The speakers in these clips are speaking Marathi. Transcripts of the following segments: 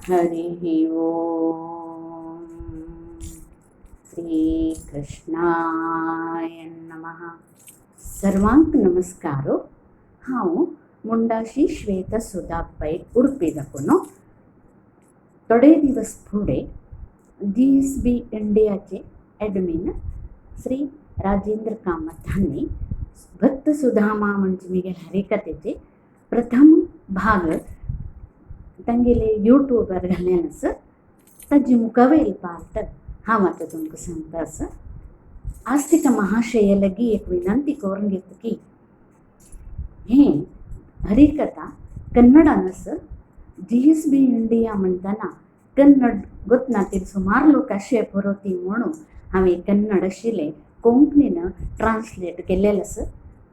हरिः ओम श्रीकृष्णाय नमः. सर्वांक नमस्कारो. हांव मुंडाशी श्वेता सुधा पै उडुपी दाखवनो. थोडे दिवस फुडें GSB इंडियाचे एडमिन श्री राजेंद्र कामत हांणी भक्त सुधामा म्हणजे मिगे हरिकथेचे प्रथम भाग तांगेले यूट्यूबर घालेन आसा. ताजी मुखावेल पार्ट हांव आतां तुमकां सांगता आसा. आस्तिक महाशय लगी एक विनंती करून घेता की हे हरिकथा कन्नडान आसा. GSB इंडिया म्हणटना कन्नड गोतनातील सुमार लोक अशे बरोती म्हणून हांवें कन्नड आशिल्लें कोंकणीन ट्रान्सलेट केल्लें आसा.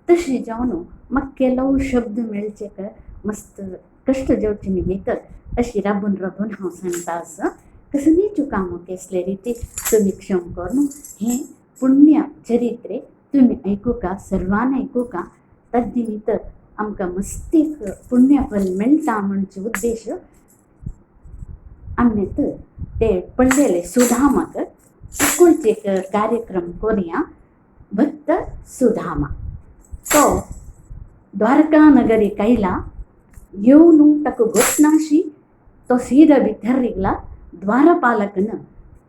तशें जावन म्हाका केलो शब्द मेळचे का मस्त कष्ट जेवचे निमित्त अशी राबून हांव सांगता आसा. कसली चुकामो केसले रीती तुमी क्षम करून हे पुण्य चरित्रे तुमी ऐकूका, सर्वान ऐकूका. तद्निमित्त आमकां मस्तीक पुण्यफल मेळटा म्हणचे उद्देश आमी ते पडलेले सुधामाक एकुलचे एक कार्यक्रम करुया. भक्त सुधामा तो द्वारका नगरी कैला येवन ताका गोतनाशी तो सीधा भितर रिगला. द्वारपालकन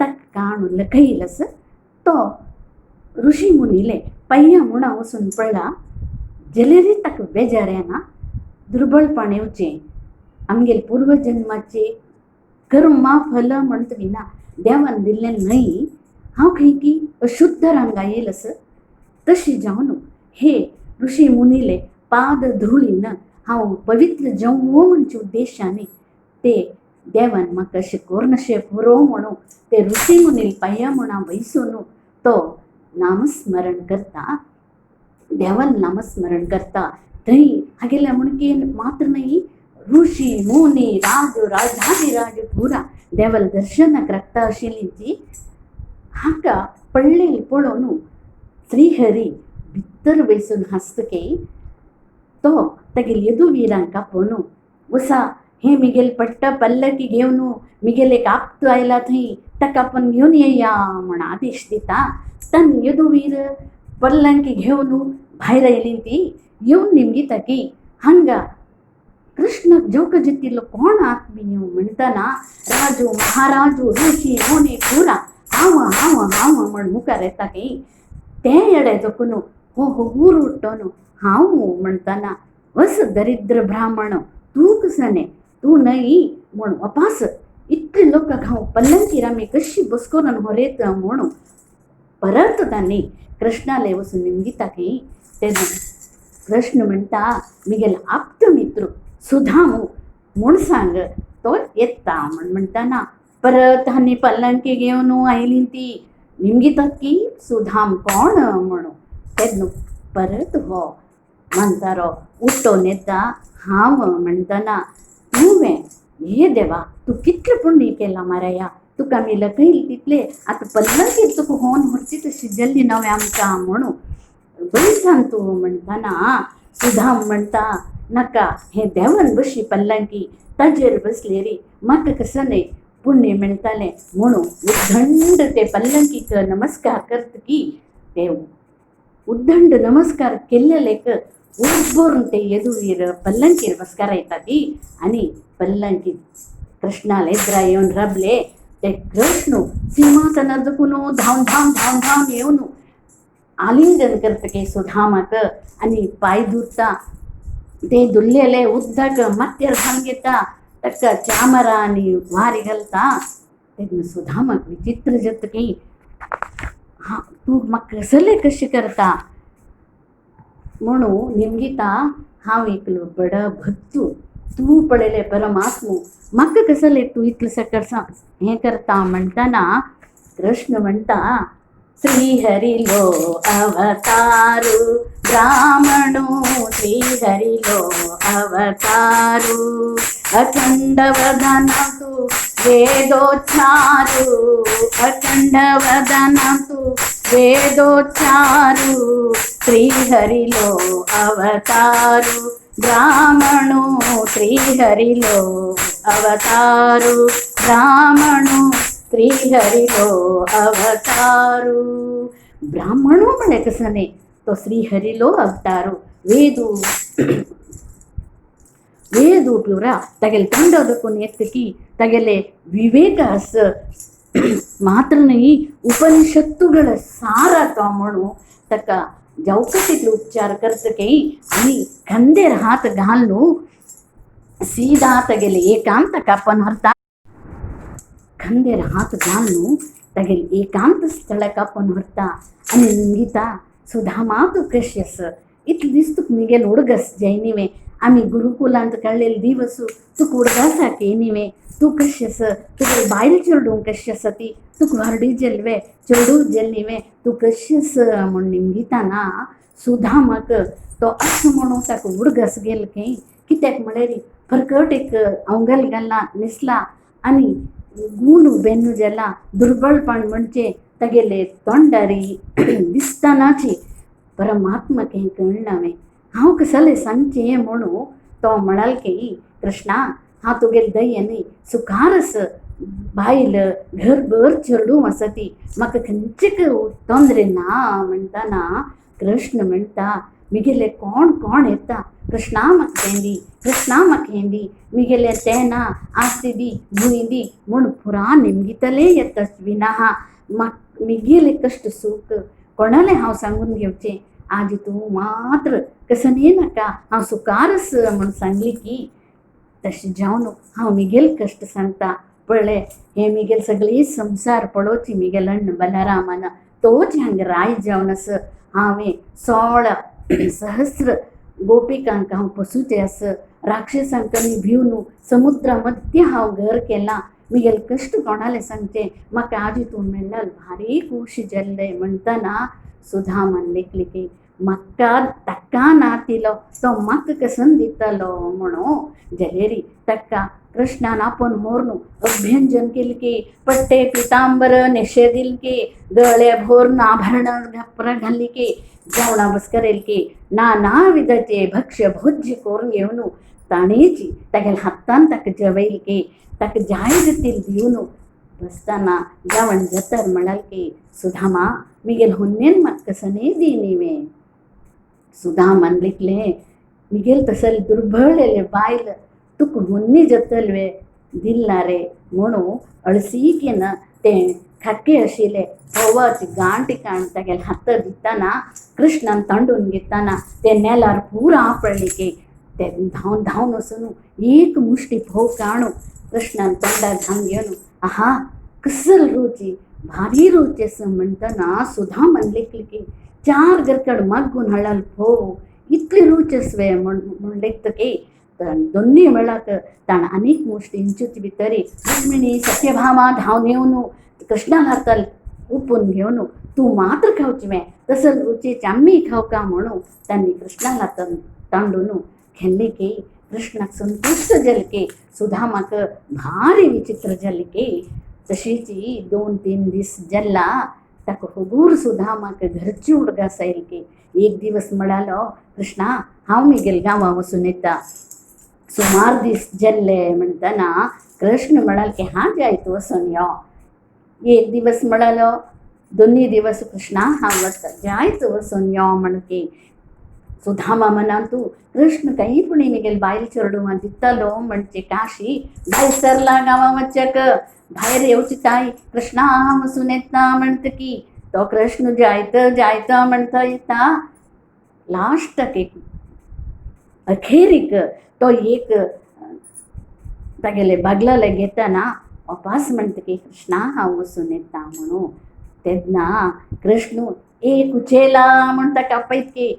तक काणू लखईलस. तो ऋषी मुनीले पय्या मुणा वचून पडला. जलेरी तक बेजार येना. दुर्बळपण येवचें आमगेल पूर्वजन्माचे कर्मा फल म्हणटा विना देवान दिल्लें न्हय. हांव खंय की अशुद्ध रंगा येयलस. तशी जावन हे ऋषी मुनीले पाद धुळीन हांव पवित्र जावं म्हणचे उद्देशाने ते देवान म्हाका अशें कोरनशें पुरो म्हणून ते ऋषी मुनील पय्या म्हणा वयसून तो नामस्मरण करता. देवान नामस्मरण करता. थंय हागेल्या मुणकेन मात्र न्हय ऋषी मुनी राजू राजाधिराज पुरा देवाल दर्शनाक राखता आशिल्लीं ती. हाका पडलेली पळोवन श्रीहरी भितर वयसून हांसतके तो तेगेल येदुवीरांक आपोवन वसा हे मिगेल पट्ट पल्लकी घेवन मिगेल एक आप्त आयला थंय ताका आपण घेवन येया म्हण आदेश दिता. तन येदुवीर पल्लंकी घेवन भायर आयली ती. येवन निमगिता की हांगा कृष्णाक जेवका जितिल्लो कोण आत्मीय म्हणटना राजू महाराजू ऋषी मुनी पुरा हांव हांव हांव म्हण मुखार येता की ते येडे जोकून हो हो ऊर उठ्ठोन हांव म्हणटना वस दरिद्र ब्राह्मण तूं कसने तूं न्हय म्हण वपास इतले लोकांक हांव पल्लंकीर आमी कशी बसकोन व्हरेत म्हणून परत तांणी कृष्णाले वचून निमगिता की तेन्ना कृष्ण म्हणटा मिगेल आप्त मित्र सुधामू म्हूण सांग तो येता म्हणटना परत हांणी पल्लंकी घेवन आयली ती. निमगितात की सुधाम कोण म्हणून. तेन्ना परत हो म्हणटारो उठोन येता. हांव म्हणटना तुवें हे देवा तूं कितलें पुण्य केलां माराया. तुका आमी लखयली तितले आतां पल्लंकीर तुका होवन व्हरची तशी जल्ली नवें आमकां म्हणून बळी तूं म्हणटना सुधाम म्हणटा नाका हे देवान बशी पल्लंकी ताजेर बसलेरी म्हाका कसं न्हय पुण्य मेळटालें म्हणून उद्दंड ते पल्लंकीक नमस्कार करता की ते उद्दंड नमस्कार केल्लेलेक उर्बोरून ते येदुवीर पल्लंकीर बसकार येता ती. आनी पल्लंकी कृष्णाले एद्रा येवन रबले. ते कृष्ण सिंहासनार जपून धांवन धांवन धांवन धांवन येवन आलिंगन करता की सुधामाक आनी पांय धुता. ते धुल्लेले उदक माथ्यार घालून घेता. ताका चामरा आनी वारी घालता. तेन्ना सुधामाक विचित्र जाता की हा तूं म्हाका कसले कशें करता म्हणून निमगिता हांव एकलो बडा भक्तू तूं पळयले परमात्मू म्हाका कसले तूं इतलें सकट हें करता म्हणटना कृष्ण म्हणटा श्रीहरिलो अवतारू ब्राह्मणो श्रीहरिलो अवतारू अखंड वदन तू वेदोच्चारू अखंड वदन तू वेदोच्चारू श्रीहरिलो अवतारू ब्राह्मणो श्रीहरिलो अवतारू ब्राह्मणो श्रीहरिलो अवतारू. ब्राह्मणो म्हणे कसं नाही तो श्रीहरिलो अवतारू. वेद उठूरा तगेले तोंडोदकून एत्तकी तगेले विवेक असं मात्र नाही उपनिषत्तुಗಳ सार तो म्हणू तका चौकटीतले उपचार करत काही आणि खंदेर हात घालू सीधा तगेले एकांत कापन हरता खंदेर हात घालू तगेले एकांत स्थळ कापन हरता आणि निंगिता सुधामा तू कश्यस इतले दिसतुक निगेल हुडगस जैनिवे आम्ही गुरुकुलांत कळलेले दिवसू तुक हुडगासाके निवे तू कश्यस तुगे बायल चेरडू कश्यसती तुक हरडी जेल्वे चेरडू जेल्निवे तू कश्यस म्हण निमगिताना सुधामक तो असं म्हणून ताका हुडगस गेल खंय कित्याक म्हळ्यार फरकट एक अवंगल घालला न्हेसला आनी गुणू बेन्नू जेला दुर्बळपण म्हणजे तगेले तोंडारी दिसतानाची परमात्मा काही कळनावे हांव कसले सांगचे म्हणू तो म्हणाल की कृष्णा हा तुगेल दय्यनी सुखारस बायल घरभर चेरडू वसती म्हाका खंयचीक तोंदरे ना म्हणटाना कृष्ण म्हणटा मिगेले कोण कोण येता कृष्णा म्हाका हें दी कृष्णा म्हाका हें दी मिगेले तें ना आस्ती दी भुंय दी म्हूण पुराण निमगितले येतच विना मिगेले कश्ट सुख कोणाले हांव सांगून घेवचें आज तू मात्र कसं नाही नाका हांव सुकारस म्हूण सांगली की तशें जावन हांव मिगेल कश्ट सांगता पळय हे मिगेल सगळे संसार पळोवची मिगेल अण्ण बलरामान तोच हांग राय जावन आस हांवें 16 सहस्र गोपिकांक हांव पसूचें आस राक्षसांक आनी भिवन समुद्रा मध्य हांव घर केलां मिगेल कश्ट कोणाले सांगचें म्हाका आज तूं मेळ्ळाल भारी खुशी जाल्लें म्हणटना सुधामन लेखली की म्हाका ताका नातिलो तो म्हाका कसन दितलो म्हणू जलेरी ताका कृष्णान आपण मोरनू अभ्यंजन केले की पट्टे पितांबर नेशे दिल की गळे भोरन आभरण घालली की जेवणा बस करेल की नाना विधाचे भक्ष्य भोज्य करून घेवन ताणेची तागेल हातान ताका जेवयल की ताका जाय जातील दिवन बसताना जेवण जातर म्हणाल की सुधामा मिगेल हुन्नेन म्हाका कसने दिनिवे सुधामन लिखले मिगेल तसल दुर्बळलेले बायल तुक हुन्नी जतलवे दिलना रे म्हणू अळसीकेन तें खाके आशिल्ले फोवाची गांटी काण तागेले हात दिताना कृष्णान तांडून घेताना ते नेलार पुरा आपळ्ळे की ते धांवन धांवन वचून एक मुष्टी फोव काणू कृष्णान तोंडार घालून घेवन आहा कसल रुची भारी रुची असं म्हणटना सुधामन लेखली की 4 गरकड मग्गून हाडल फोव इतली रुचस्वे म्हण लेखतकी दोन्ही वेळाक ताण अनेक मुष्टी इंचूच भितरी रुक्मिणी सत्यभामा धांवन येवन कृष्णान हाताल उपून घेवन तूं मात्र खावचें तसल रुचीचे आम्ही खाव का म्हणू तांणी कृष्णान हातान तांडून खेळली की कृष्णाक संतुष्ट जाले की सुधामाक भारी विचित्र जाले की तशीच 2-3 दीस जाल्ला ताका होगूर सुधामाक घरची उडगास आयली की एक दिवस म्हणालो कृष्णा हांव मिगेल गांवां वचून येता सुमार दीस जाल्ले म्हणटना कृष्ण म्हणाल की हां जायत वचून यो एक दिवस म्हणालो 2 दिवस कृष्णा हांव वता जायत वचून यो म्हण की सुधामा म्हणा तू कृष्ण काही पुणे मिगेल बायल चेरडूं दितलो म्हणचे काशी भायर सरला गांवां वचक भायर येवची ताई कृष्णा हांव वचून येता म्हणटा की तो कृष्ण जायत जायत म्हणटा येता लास्टाक एक अखेरीक तो एक तागेले बागलाले घेताना वापास म्हणटा की कृष्णा हांव वचून येता म्हणू तेन्ना कृष्ण एक उचेला म्हणटा कापयत की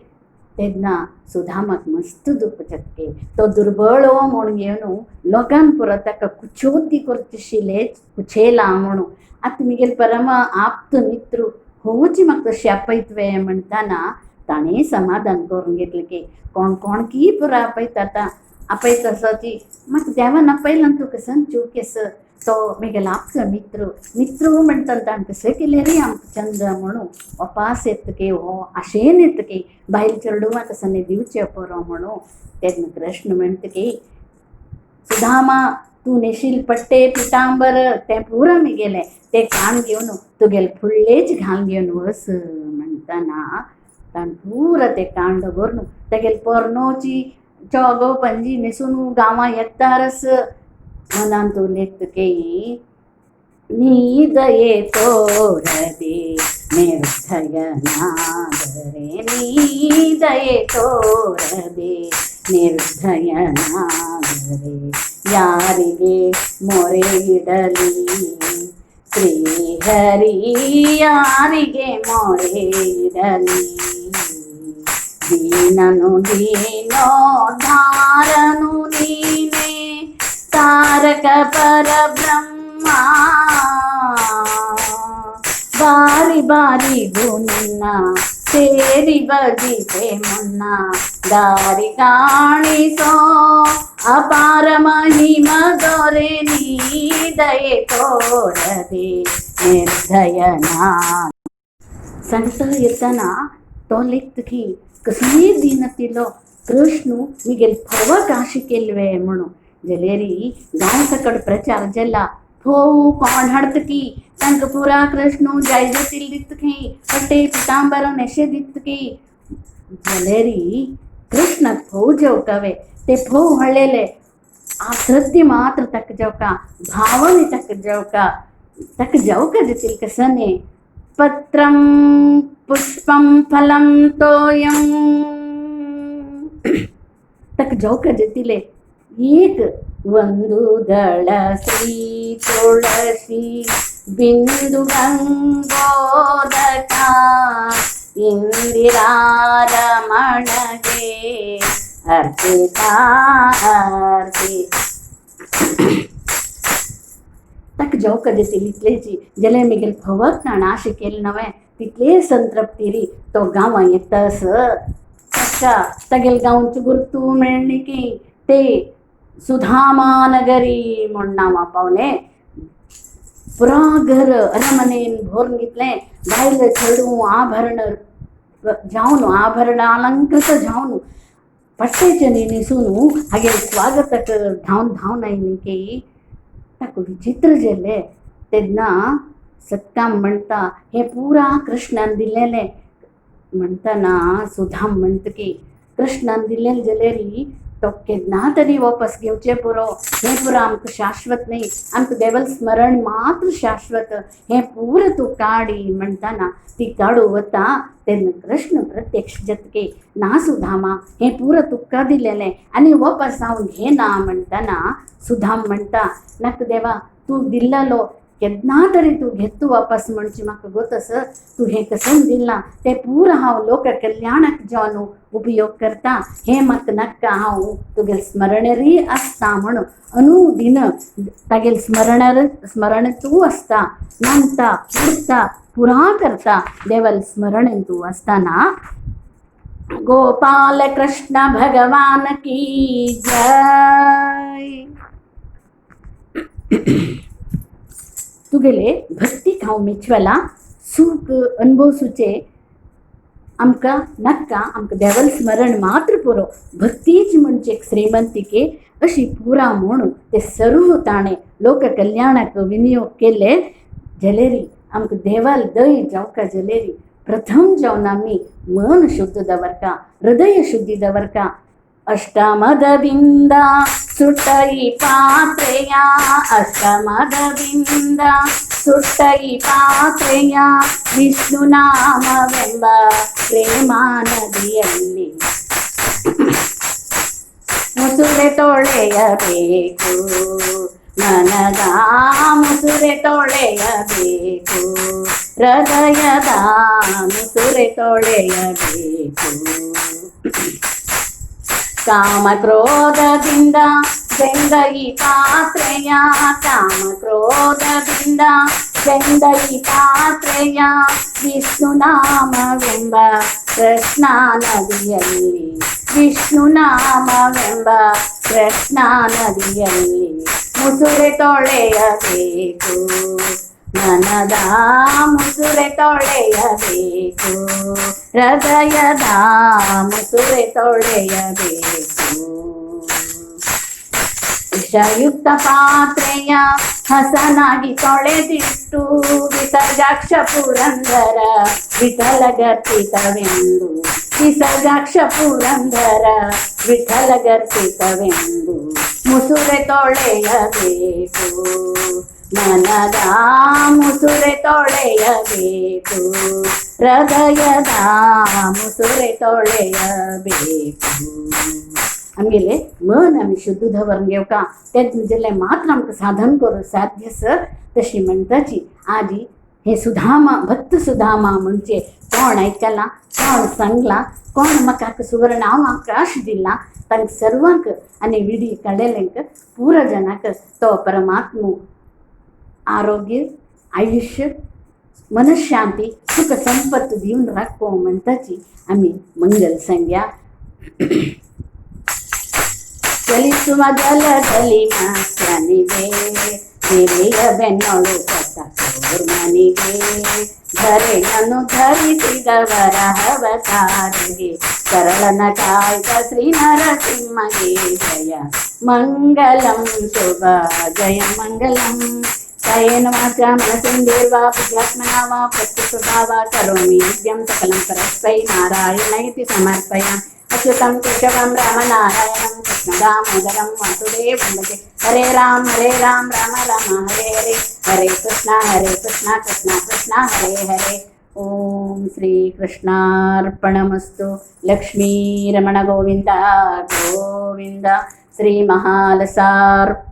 तेन्ना सुधामाक मस्त दुख जातके तो दुर्बळ म्हूण घेवन लोकांक पुरो ताका कुचोती करचिशिले कुचेला म्हणू आतां मिगेल परम आप्त मित्र होवची म्हाका तशें आपयतवे म्हणटाना ताणें समाधान करून घेतलें की कोण कोण की पुरो आपयता आपयता आसाची म्हाका देवान आपयलां तुका सांगच्यो केस तो मिगेल आप्त मित्र म्हणटा ताणें कशें केलें रे आमकां चंद्र म्हणू वापास येतकी हो आशेन येतकी बायल चेडूं कसने दिवचें पुरो म्हणू तेन्ना कृष्ण म्हणटा की सुधामा तू नेशील पट्टे पितांबर ते पुरा मी गेले ते कान घेऊन तुगेल फुडलेच घाल घेऊन वस म्हणताना ताण पुरा ते कांड भरून तेगेल पोरनोची चोगो पंजी नेसून गावा येतारस मनान तू लेत केई ನೀ ದಯೆ ತೋರದೆ ನಿರ್ಧಯನಾದರೆ ನೀ ದಯೆ ತೋರದೆ ನಿರ್ಧಯನಾದರೆ ಯಾರಿಗೆ ಮೊರೆ ಇಡಲಿ ಶ್ರೀಹರಿ ಯಾರಿಗೆ ಮೊರೆ ಇಡಲಿ ದೀನನು ದೀನೋದ್ಧಾರನು ನೀನೇ ತಾರಕ ಪರಬ್ರಹ್ಮ ಬಾರಿ ಬಾರಿಗೂ ನಿನ್ನ ಸೇರಿ ಬಜಿತೆ ಮುನ್ನ ದಾರಿ ಕಾಣಿಸೋ ಅಪಾರ ಮಹಿಮ ದೊರೆ ನೀ ದಯೆ ತೋರದೆ ನಿರ್ದಯನಾ सांगता येताना तो लेखत की कसली दिनतिलो कृष्ण मिगेल फवा काशी केलवे म्हणून जलेरी गांव सकड प्रचार जला फोऊ कोण हडत की तंक पुरा कृष्ण जय जतिल दित की पट्टे पितांबर नेशे दित की जलेरी कृष्ण फोऊ जव कवे ते फोऊ हळलेले आ धृती मात्र तक जव का भावने तक जव का जतिल कसने पत्रं पुष्पं फलं तोयं तक जव का जतिले एक ಒಂದು ದಳ ಶ್ರೀ ತುಳಸಿ ಬಿಂದು ಗಂಗೋದಕ ಇಂದಿರಾರಮಣಗೆ अर्पितार्पि तक जाऊ कधी तिथलेची जले मिगेल फवक ना नाश केल नवे तिथले संतृप्तिरी तो गाव येतस अक्का तगेल गावची गुर्तू मिळणे की ते सुधामा नगरी म्हणून नाव पावले पुरा घर अरमनेन भोरून घेतले बायल छडू आभरण जाऊन आभरण अलंकृत जाऊन पट्टेचे नेसून हागे स्वागतक धावन धावन आयली की ताका विचित्र जेले तेन्ना सत्काम म्हणटा हे पुरा कृष्णान दिलेले म्हणटाना सुधाम म्हणटा की कृष्णान दिलेले जलेरी तो केन्ना तरी वापस घेवचे पुरो हे पुरा आमकां शाश्वत न्ही आमकां देवल स्मरण मात्र शाश्वत हे पुरा तूं काडी म्हणटाना ती काडू वता तेन्ना कृष्ण प्रत्यक्ष जतके ना सुधामा हे पुरा तुका दिलेले आनी वापस हांव घेना म्हणटाना सुधाम म्हणटा नाका देवा तूं दिल्लो केन्ना तरी तूं घेतू वापस म्हणची म्हाका गोतस तूं हे कसन दिला ते पुरा हांव लोक कल्याणक जावन उपयोग करता हे म्हाका नाका हांव तुगेल स्मरणरी आसता म्हणून अनुदिन तागेल स्मरण तूं आसता मानता उरता पुरा करता देवल स्मरण तूं आसताना गोपाल कृष्ण भगवान की जय तुगेले भक्ती खाऊ मेचवाला सुख अनुभवसूचे आमकां नाका आमकां देवल स्मरण मात्र पुरो भक्तीच म्हणजे एक श्रीमंतिके अशी पुरा म्हणून ते सर्व ताणे लोक कल्याणाक विनियोग केले जलेरी आमकां देवाल दय जावका जलेरी प्रथम जावन आमी मन शुद्ध दवरका हृदय शुद्धी दवरका अष्टमदबिंद सुट्टई पात्रेया अष्टमदबिंद सुट्टई पात्रेया विष्णु नामವೆಂಬ ಪ್ರೇಮಾ ನದಿಯಲ್ಲಿ ಮುಸುರೆ ತೊಳೆಯಬೇಕು ಮನದ ಮುಸುರೆ ತೊಳೆಯಬೇಕು ಹೃದಯದ ಮುಸುರೆ ತೊಳೆಯಬೇಕು काम क्रोधದಿಂದ ಬೆಂದೈ ಪಾತ್ರೆಯ काम ಕ್ರೋಧದಿಂದ ಬೆಂದೈ ಪಾತ್ರೆಯ ವಿಷ್ಣು ನಾಮವೆಂಬ ಕೃಷ್ಣ ನದಿಯಲ್ಲಿ ವಿಷ್ಣು ನಾಮವೆಂಬ ಕೃಷ್ಣ ನದಿಯಲ್ಲಿ ಮುಸುರೆ ತೊಳೆಯಬೇಕು ಮನದ ಮುಸುರೆ ತೊಳೆಯಬೇಕು ಹೃದಯದ ಮುಸುರೆ ತೊಳೆಯಬೇಕು ವಿಷಯುಕ್ತ ಪಾತ್ರೆಯ ಹಸನಾಗಿ ತೊಳೆದಿಟ್ಟು ವಿಸರ್ಜಾಕ್ಷ ಪುರಂದರ ವಿಠಲಗರ್ಪಿತವೆಂದು ವಿಸರ್ಜಾಕ್ಷ ಪುರಂದರ ವಿಠಲಗರ್ಪಿತವೆಂದು ಮುಸುರೆ ತೊಳೆಯಬೇಕು ಮನದ ಮುಸುರೆ ತೊಳೆಯಬೇಕು ಹೃದಯದ ಮುಸುರೆ ತೊಳೆಯಬೇಕು आमगेले मन आमी शुद्ध धरून घेवका तेच जिल्ले मात्र आमकां साधन करूं साध्य स तशी म्हणटाची आजी हे सुधामा भक्त सुधामा म्हणजे कोण आयकला कोण सांगला कोण म्हाका सुवर्ण अवकाश दिला तांकां सर्वांक आनी विडी कळेल्यांक पुरो जनाक तो परमात्मो आरोग्य आयुष्य मनशांती सुख संपत्त दिवन राखो म्हणटाची आमी मंगल सांगया ಚಲಿಸುವ ಜಲದಲ್ಲಿ ಮಾಸ್ಯನಿಗೆ ಹಿರಿಯ ಬೆನ್ನೋಳು ಕೊಟ್ಟ ಸೋರ್ಮನಿಗೆ ಧರೆಯನ್ನು ಧರಿಸಿದವರ ಅವತಾರಿಗೆ ಸರಳನ ಕಾಯ್ದ ಶ್ರೀ ನರಸಿಂಹಗೆ ಜಯ ಮಂಗಲಂ ಶುಭ ಜಯ ಮಂಗಲಂ ಕಾಯೇನ ವಾಚಾ ಮನಸೇಂದ್ರಿಯರ್ವಾ ಬುದ್ಧ್ಯಾತ್ಮನಾ ವಾ ಪ್ರಕೃತಿಸ್ತುತಾ ವಾ ಕರೋಮಿ ಯಜ್ಞಂ ಸಕಲಂ ಪರಸ್ಮೈ ನಾರಾಯಣಾಯೇತಿ ಸಮರ್ಪಯಾಮಿ अच्युतं केशवं रामनारायणं कृष्णदामोदरं वासुदेवं भजे हरे राम राम राम हरे हरे हरे कृष्णा कृष्णा कृष्णा हरे हरे ओम श्री कृष्णार्पणमस्तु लक्ष्मी रमण गोविंद गोविंद श्री महालसार्पणमस्तु।